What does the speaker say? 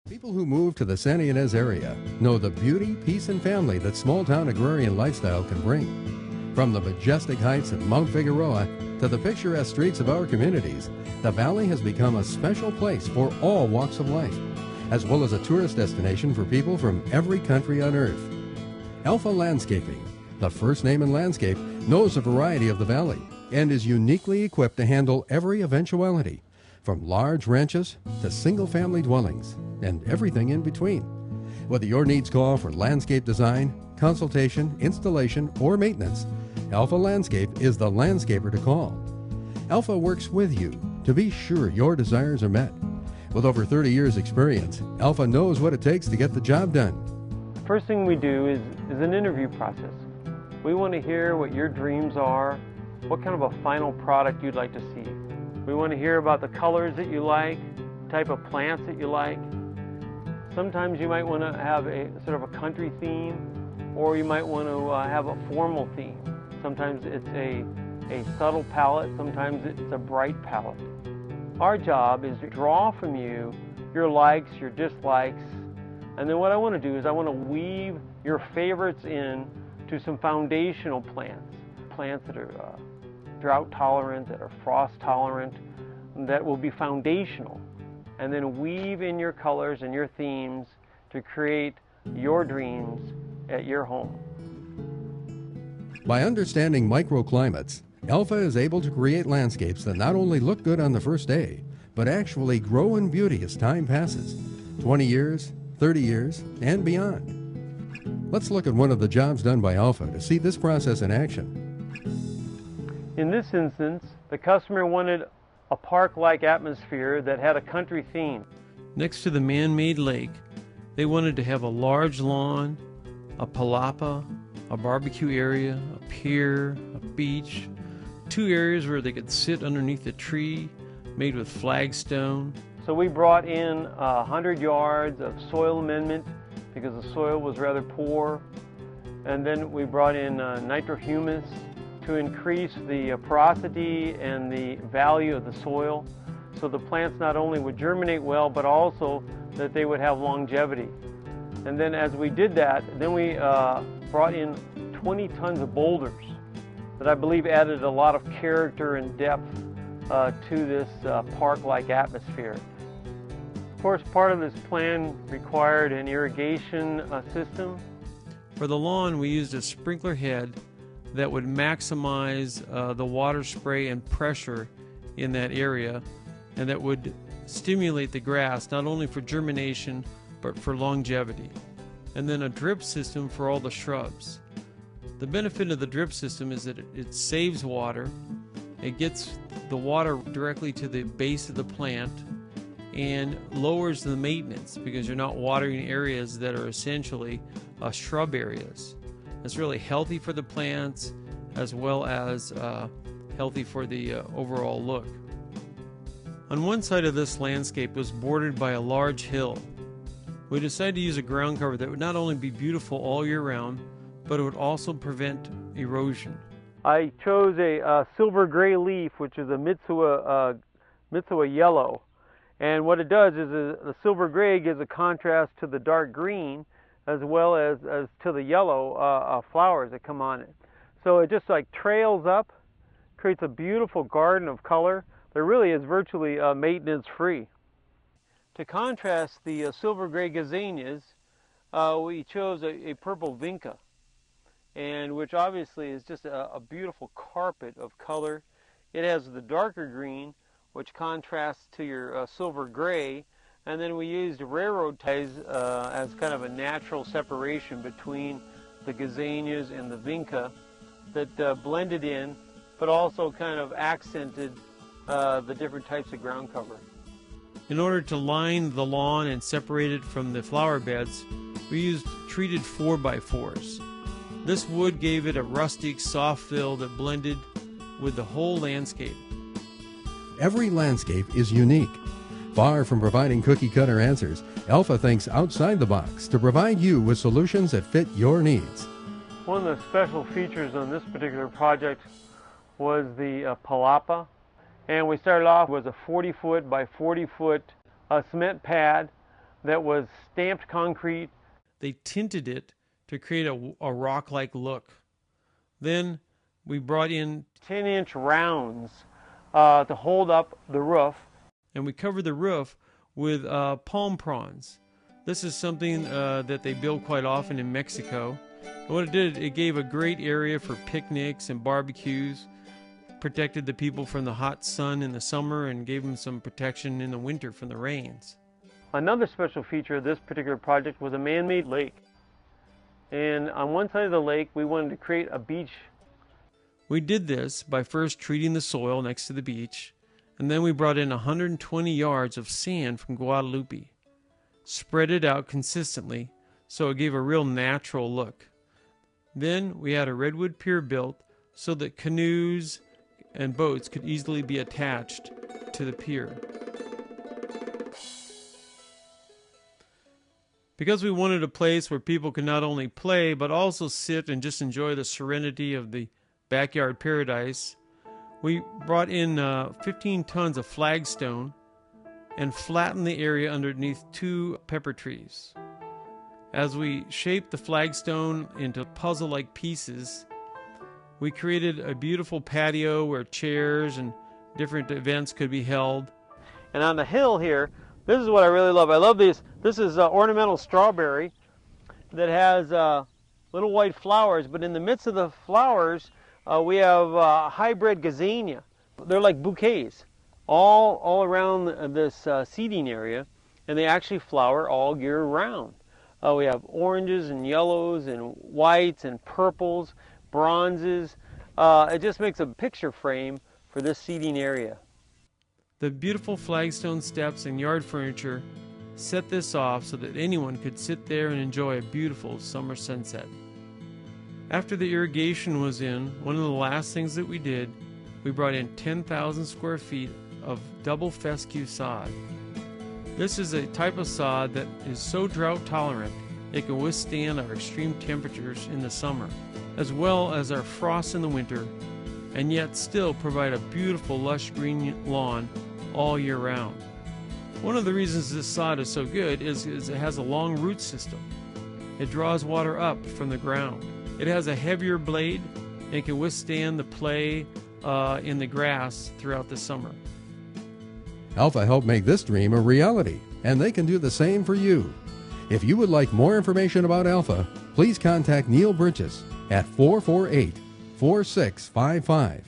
People who move to the Santa Ynez area know the beauty, peace, and family that small-town agrarian lifestyle can bring. From the majestic heights of Mount Figueroa to the picturesque streets of our communities, the valley has become a special place for all walks of life, as well as a tourist destination for people from every country on earth. Alpha Landscaping, the first name in landscape, knows a variety of the valley and is uniquely equipped to handle every eventuality, from large ranches to single-family dwellings and everything in between. Whether your needs call for landscape design, consultation, installation, or maintenance, Alpha Landscape is the landscaper to call. Alpha works with you to be sure your desires are met. With over 30 years experience, Alpha knows what it takes to get the job done. First thing we do is an interview process. We want to hear what your dreams are, what kind of a final product you'd like to see. We want to hear about the colors that you like, type of plants that you like. Sometimes you might want to have a sort of a country theme, or you might want to have a formal theme. Sometimes it's a subtle palette, sometimes it's a bright palette. Our job is to draw from you your likes, your dislikes, and then what I want to do is I want to weave your favorites in to some foundational plants. Plants that are drought tolerant, that are frost tolerant, that will be foundational. And then weave in your colors and your themes to create your dreams at your home. By understanding microclimates, Alpha is able to create landscapes that not only look good on the first day, but actually grow in beauty as time passes, 20 years, 30 years, and beyond. Let's look at one of the jobs done by Alpha to see this process in action. In this instance, the customer wanted a park-like atmosphere that had a country theme. Next to the man-made lake, they wanted to have a large lawn, a palapa, a barbecue area, a pier, a beach, 2 areas where they could sit underneath a tree made with flagstone. So we brought in 100 yards of soil amendment because the soil was rather poor. And then we brought in nitrohumus to increase the porosity and the value of the soil, so the plants not only would germinate well, but also that they would have longevity. And then as we did that, then we brought in 20 tons of boulders that I believe added a lot of character and depth to this park-like atmosphere. Of course, part of this plan required an irrigation system. For the lawn, we used a sprinkler head that would maximize the water spray and pressure in that area, and that would stimulate the grass not only for germination but for longevity. And then a drip system for all the shrubs. The benefit of the drip system is that it saves water, it gets the water directly to the base of the plant, and lowers the maintenance because you're not watering areas that are essentially shrub areas. It's really healthy for the plants as well as healthy for the overall look. On one side of this landscape was bordered by a large hill. We decided to use a ground cover that would not only be beautiful all year round, but it would also prevent erosion. I chose a silver gray leaf, which is a Mitsua yellow. And what it does is the silver gray gives a contrast to the dark green as well as to the yellow flowers that come on it. So it just like trails up, creates a beautiful garden of color that really is virtually maintenance free. To contrast the silver gray gazanias, we chose a purple vinca, and which obviously is just a beautiful carpet of color. It has the darker green, which contrasts to your silver gray, and then we used railroad ties as kind of a natural separation between the gazanias and the vinca that blended in, but also kind of accented the different types of ground cover. In order to line the lawn and separate it from the flower beds, we used treated 4x4s. This wood gave it a rustic, soft feel that blended with the whole landscape. Every landscape is unique. Far from providing cookie-cutter answers, Alpha thinks outside the box to provide you with solutions that fit your needs. One of the special features on this particular project was the palapa. And we started off with a 40-foot by 40-foot cement pad that was stamped concrete. They tinted it to create a rock-like look. Then we brought in 10-inch rounds to hold up the roof. And we covered the roof with palm fronds. This is something that they build quite often in Mexico. And what it did, it gave a great area for picnics and barbecues, protected the people from the hot sun in the summer, and gave them some protection in the winter from the rains. Another special feature of this particular project was a man-made lake. And on one side of the lake, we wanted to create a beach. We did this by first treating the soil next to the beach, and then we brought in 120 yards of sand from Guadalupe, spread it out consistently so it gave a real natural look. Then we had a redwood pier built so that canoes and boats could easily be attached to the pier. Because we wanted a place where people could not only play but also sit and just enjoy the serenity of the backyard paradise, we brought in 15 tons of flagstone and flattened the area underneath 2 pepper trees. As we shaped the flagstone into puzzle-like pieces, we created a beautiful patio where chairs and different events could be held. And on the hill here, this is what I really love. I love these. This is ornamental strawberry that has little white flowers, but in the midst of the flowers, we have hybrid gazania. They're like bouquets all around this seating area, and they actually flower all year round. We have oranges and yellows and whites and purples, bronzes. It just makes a picture frame for this seating area. The beautiful flagstone steps and yard furniture set this off so that anyone could sit there and enjoy a beautiful summer sunset. After the irrigation was in, one of the last things that we did, we brought in 10,000 square feet of double fescue sod. This is a type of sod that is so drought tolerant it can withstand our extreme temperatures in the summer, as well as our frosts in the winter, and yet still provide a beautiful lush green lawn all year round. One of the reasons this sod is so good is it has a long root system. It draws water up from the ground. It has a heavier blade and can withstand the play in the grass throughout the summer. Alpha helped make this dream a reality, and they can do the same for you. If you would like more information about Alpha, please contact Neil Bridges at 448-4655